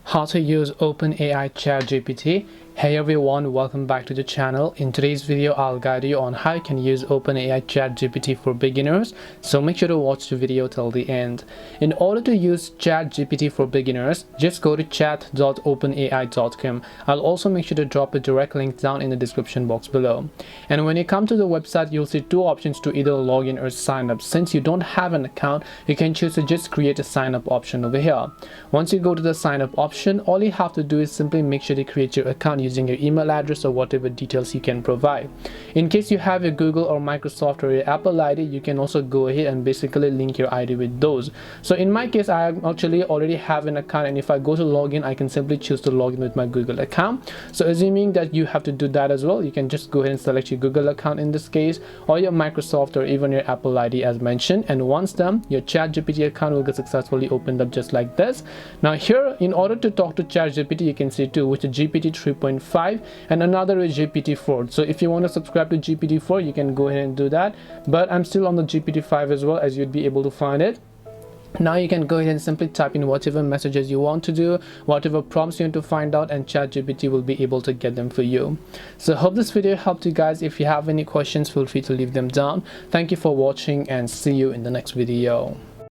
How to use OpenAI Chat GPT. Hey everyone, welcome back to the channel. In today's video, I'll guide you on how you can use OpenAI Chat GPT for beginners. So make sure to watch the video till the end. In order to use Chat GPT for beginners, just go to chat.openai.com. I'll also make sure to drop a direct link down in the description box below. And when you come to the website, you'll see two options to either log in or sign up. Since you don't have an account, you can choose to just create a sign up option over here. Once you go to the sign up option, all you have to do is simply make sure to create your account using your email address or whatever details you can provide. In case you have a Google or Microsoft or your Apple ID, you can also go ahead and basically link your ID with those. So in my case, I actually already have an account, and if I go to login, I can simply choose to log in with my Google account. So assuming that you have to do that as well, you can just go ahead and select your Google account in this case, or your Microsoft or even your Apple ID as mentioned. And once done, your ChatGPT account will get successfully opened up just like this. Now here, in order to talk to ChatGPT, you can see two, which is GPT 3.5 and another is GPT-4. So if you want to subscribe to GPT-4, you can go ahead and do that, but I'm still on the GPT-5 as well, as you'd be able to find it. Now you can go ahead and simply type in whatever messages you want to do, whatever prompts you want to find out, and ChatGPT will be able to get them for you. So hope this video helped you guys. If you have any questions, feel free to leave them down. Thank you for watching and see you in the next video.